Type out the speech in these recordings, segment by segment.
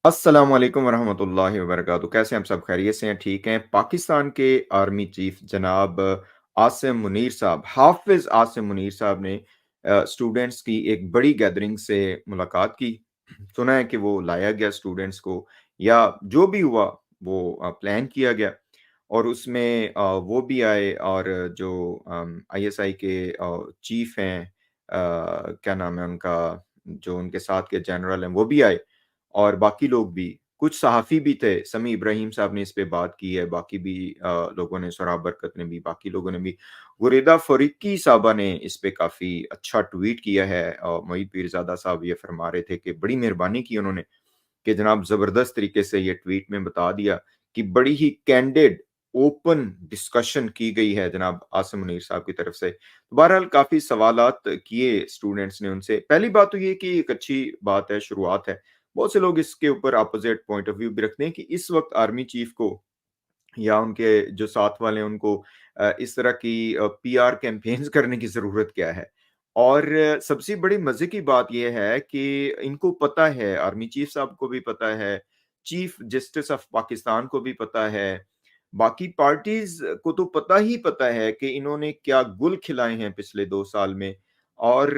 अस्सलाम वालेकुम वरहमतुल्लाहि वबरकातुहू। कैसे हैं आप सब? खैरियत से हैं? ठीक हैं? पाकिस्तान के आर्मी चीफ जनाब आसिम मुनीर साहब, हाफ़िज़ आसिम मुनीर साहब ने स्टूडेंट्स की एक बड़ी गैदरिंग से मुलाकात की। सुना है कि वो लाया गया स्टूडेंट्स को या जो भी हुआ वो प्लान किया गया और उसमें वो भी आए और जो आईएसआई के चीफ हैं, क्या नाम है उनका, जो उनके साथ के जनरल हैं वो भी आए और बाकी लोग भी, कुछ सहाफ़ी भी थे, समी इब्राहिम साहब ने इस पे बात की है, बाकी भी लोगों ने, सोहराब बरकत ने भी, बाकी लोगों ने भी। गुरेदा फ़रीकी साहबा ने इस पे काफ़ी अच्छा ट्वीट किया है। मोईद पीरज़ादा साहब ये फरमा रहे थे कि बड़ी मेहरबानी की उन्होंने कि जनाब ज़बरदस्त तरीके से ये ट्वीट में बता दिया कि बड़ी ही कैंडिड, ओपन डिस्कशन की गई है जनाब आसिम मुनीर साहब की तरफ से। बहरहाल काफ़ी सवालात किए स्टूडेंट्स ने उनसे। पहली बात तो ये कि एक अच्छी बात है, शुरुआत है। बहुत से लोग इसके ऊपर अपोज़िट पॉइंट ऑफ व्यू भी रखते हैं कि इस वक़्त आर्मी चीफ़ को या उनके जो साथ वाले हैं उनको इस तरह की पीआर कैम्पेन्स करने की ज़रूरत क्या है? और सबसे बड़ी मज़े की बात ये है कि इनको पता है, आर्मी चीफ़ साहब को भी पता है, चीफ़ जस्टिस ऑफ पाकिस्तान को भी पता है, बाकी पार्टीज़ को तो पता ही पता है कि इन्होंने क्या गुल खिलाए हैं पिछले 2 साल में और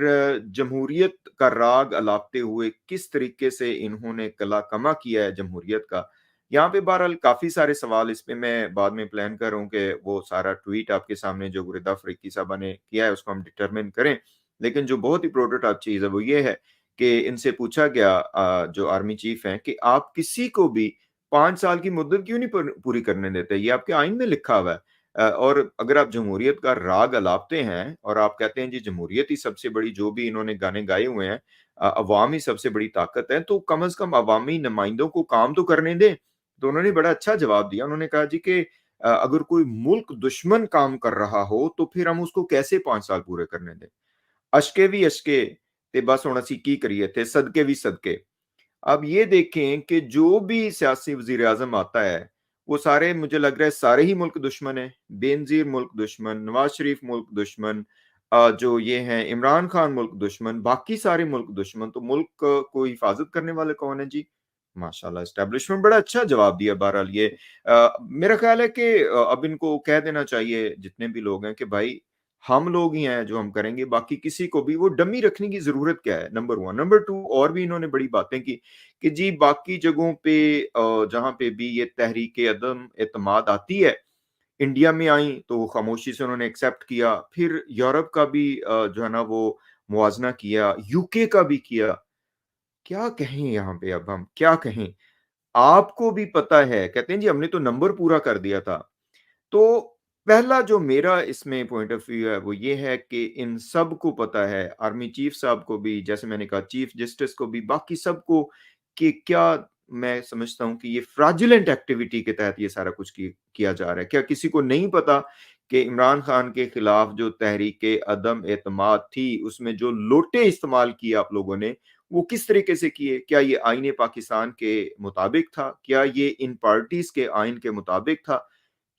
जमहूरियत का राग अलापते हुए किस तरीके से इन्होंने कला-कमा किया है जमहूरियत का। यहाँ पे बहरहाल काफ़ी सारे सवाल, इस पे मैं बाद में प्लान कर रहा हूँ कि वो सारा ट्वीट आपके सामने जो गुरदा फ़रीकी साहबा ने किया है उसको हम डिटरमिन करें। लेकिन जो बहुत ही प्रोटोटाइप चीज़ है वो ये है कि इनसे पूछा गया, जो आर्मी चीफ़ हैं, कि आप किसी को भी 5 साल की मुद्दत क्यों नहीं पूरी करने देते? ये आपके आइन में लिखा हुआ है। और अगर आप जमहूरियत का राग अलापते हैं और आप कहते हैं जी जमहूरियत ही सबसे बड़ी, जो भी इन्होंने गाने गाए हुए हैं, अवाम ही सबसे बड़ी ताकत है, तो कम से कम अवामी नुमाइंदों को काम तो करने दें। तो उन्होंने बड़ा अच्छा जवाब दिया। उन्होंने कहा जी कि अगर कोई मुल्क दुश्मन काम कर रहा हो, तो फिर हम उसको कैसे 5 साल पूरे करने दें? अशके भी अशके ते बस हुण असीं की करिए थे, सदके भी सदके। अब ये देखें कि जो भी सियासी वज़ीर-ए-आज़म आता है, वो सारे, मुझे लग रहा है सारे ही मुल्क दुश्मन हैं। बेनज़ीर मुल्क दुश्मन, नवाज़ शरीफ मुल्क दुश्मन, जो ये हैं इमरान खान मुल्क दुश्मन, बाकी सारे मुल्क दुश्मन, तो मुल्क को हिफ़ाज़त करने वाले कौन है जी? माशाअल्लाह, एस्टेब्लिशमेंट। बड़ा अच्छा जवाब दिया बहरहाल ये। मेरा ख़्याल है कि अब इनको कह देना चाहिए जितने भी लोग हैं कि भाई हम लोग ही हैं जो हम करेंगे, बाकी किसी को भी वो डमी रखने की ज़रूरत क्या है? नंबर 1। नंबर 2, और भी इन्होंने बड़ी बातें की कि जी बाकी जगहों पे जहाँ पे भी ये तहरीक अदम एतमाद आती है, इंडिया में आई तो खामोशी से उन्होंने एक्सेप्ट किया। फिर यूरोप का भी जो है ना वो मुवाज़ना किया, यूके का भी किया। क्या कहें यहाँ पे, अब हम क्या कहें? आपको भी पता है, कहते हैं जी हमने तो नंबर पूरा कर दिया था। तो पहला जो मेरा इसमें पॉइंट ऑफ व्यू है वो ये है कि इन सबको पता है, आर्मी चीफ साहब को भी, जैसे मैंने कहा चीफ जस्टिस को भी, बाकी सबको, कि क्या, मैं समझता हूँ कि ये फ्रॉडुलेंट एक्टिविटी के तहत ये सारा कुछ किया जा रहा है। क्या किसी को नहीं पता कि इमरान खान के खिलाफ जो तहरीक अदम एतमाद थी, उसमें जो लोटे इस्तेमाल किए आप लोगों ने, वो किस तरीके से किए? क्या ये आईन पाकिस्तान के मुताबिक था? क्या ये इन पार्टीज़ के आइन के मुताबिक था?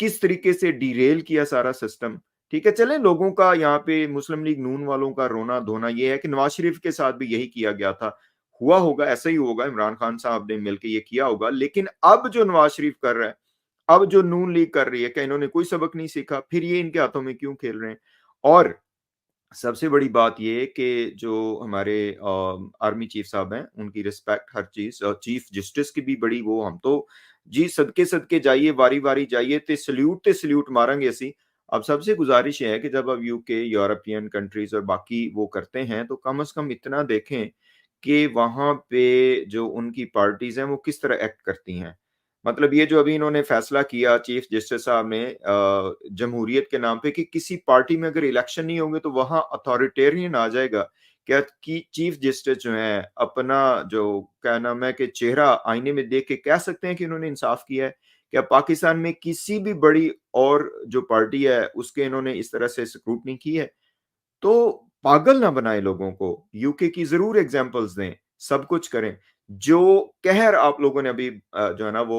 किस तरीके से डिरेल किया सारा सिस्टम, ठीक है? चलें, लोगों का यहाँ पे मुस्लिम लीग नून वालों का रोना-धोना ये है कि नवाज़ शरीफ के साथ भी यही किया गया था। हुआ होगा, ऐसा ही होगा, इमरान खान साहब ने मिलके ये किया होगा, लेकिन अब जो नवाज़ शरीफ कर रहा है, अब जो नून लीग कर रही है, क्या इन्होंने कोई सबक नहीं सीखा? फिर ये इनके हाथों में क्यों खेल रहे हैं? और सबसे बड़ी बात ये कि जो हमारे आर्मी चीफ साहब हैं, उनकी रिस्पेक्ट हर चीज़, चीफ जस्टिस की भी बड़ी वो, हम तो जी सदके-सदके जाइए, वारी-वारी जाइए ते सैल्यूट मारेंगे असी। अब सबसे गुज़ारिश ये है कि जब अब यूके, यूरोपियन कंट्रीज़ और बाकी वो करते हैं, तो कम से कम इतना देखें कि वहाँ पे जो उनकी पार्टीज़ हैं, वो किस तरह एक्ट करती हैं। मतलब ये जो अभी इन्होंने फैसला किया चीफ जस्टिस साहब ने जमहूरियत के नाम पे, कि किसी पार्टी में अगर इलेक्शन नहीं होंगे तो वहाँ अथॉरिटेरियन आ जाएगा। क्या कि चीफ जस्टिस जो हैं अपना, जो क्या नाम है, कि चेहरा आईने में देख के कह सकते हैं कि इन्होंने इंसाफ किया है? क्या पाकिस्तान में किसी भी बड़ी और जो पार्टी है उसके इन्होंने इस तरह से स्क्रूटनी की है? तो पागल ना बनाएँ लोगों को, यूके की ज़रूर एग्ज़ाम्पल्स दें, सब कुछ करें। जो कहर आप लोगों ने अभी जो है ना वो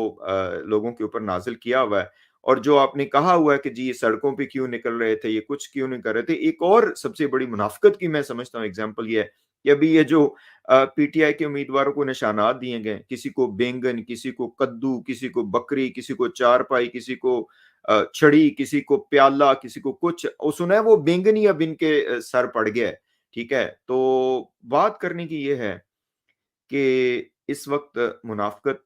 लोगों के ऊपर नाज़िल किया हुआ है, और जो आपने कहा हुआ है कि जी ये सड़कों पे क्यों निकल रहे थे, ये कुछ क्यों नहीं कर रहे थे। एक और सबसे बड़ी मुनाफ़िकत की मैं समझता हूँ एग्ज़ाम्पल ये है कि अभी ये जो पीटीआई के उम्मीदवारों को निशानात दिए गए, किसी को बैंगन, किसी को कद्दू, किसी को बकरी, किसी को चारपाई, किसी को छड़ी, किसी को प्याला, किसी को कुछ और सुना है वो बैंगन ही अब इनके सर पड़ गया है, ठीक है? तो बात करने की ये है कि इस वक़्त मुनाफ़िक़त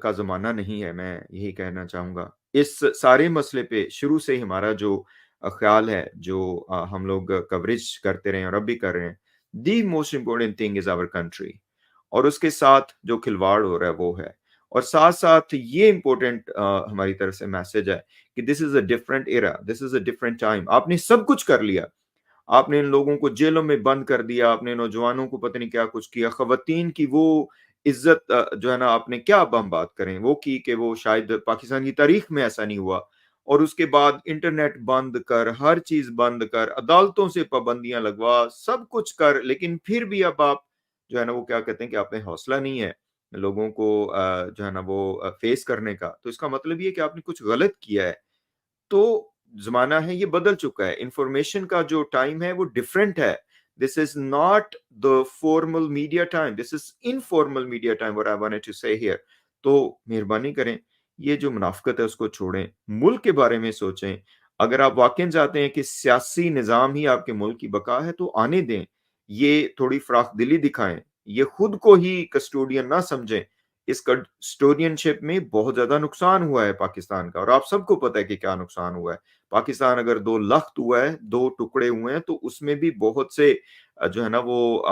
का ज़माना नहीं है, मैं यही कहना चाहूँगा। इस सारे मसले पे शुरू से ही हमारा जो ख़्याल है, जो हम लोग कवरेज करते रहे हैं और अब भी कर रहे हैं, the most important thing is our country और उसके साथ जो खिलवाड़ हो रहा है, वो है। और साथ-साथ ये इम्पोर्टेंट हमारी तरफ से मैसेज है कि this is a different era, this is a different time. आपने सब कुछ कर लिया। आपने इन लोगों को जेलों में बंद कर दिया, आपने नौजवानों को पता नहीं क्या कुछ किया, ख़वातीन की वो इज़्ज़त जो है ना आपने क्या अब हम बात करें, वो की कि वो शायद पाकिस्तान की तारीख़ में ऐसा नहीं हुआ। और उसके बाद इंटरनेट बंद कर, हर चीज़ बंद कर, अदालतों से पाबंदियाँ लगवा, सब कुछ कर, लेकिन फिर भी अब आप जो है ना वो क्या कहते हैं कि आप में हौसला नहीं है, लोगों को जो है ना वो फ़ेस करने का। तो इसका मतलब ये है कि आपने कुछ गलत किया है। तो ज़माना है ये बदल चुका है। इन्फॉर्मेशन का जो टाइम है वो डिफरेंट है। This is not the formal media time, this is informal media time what I wanted to say here. तो मेहरबानी करें, ये जो मुनाफ़िक़त है उसको छोड़ें, मुल्क के बारे में सोचें। अगर आप वाक़ई चाहते हैं कि सियासी निज़ाम ही आपके मुल्क की बका है तो आने दें। ये थोड़ी फ़राख़दिली दिखाएँ, ये खुद को ही कस्टोडियन ना समझें। इस कस्टोडियनशिप में बहुत ज़्यादा नुकसान हुआ है पाकिस्तान का और आप सबको पता है कि क्या नुकसान हुआ है। पाकिस्तान अगर 2 लख़्त हुआ है, 2 टुकड़े हुए हैं, तो उसमें भी बहुत से जो है ना वो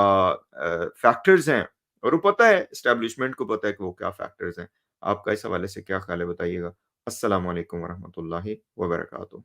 फैक्टर्स हैं और वो पता है एस्टेब्लिशमेंट को पता है कि वो क्या फैक्टर्स हैं। आपका इस हवाले से क्या ख़्याल है बताइएगा? अस्सलाम वालेकुम व रहमतुल्लाहि व बरकातुहू।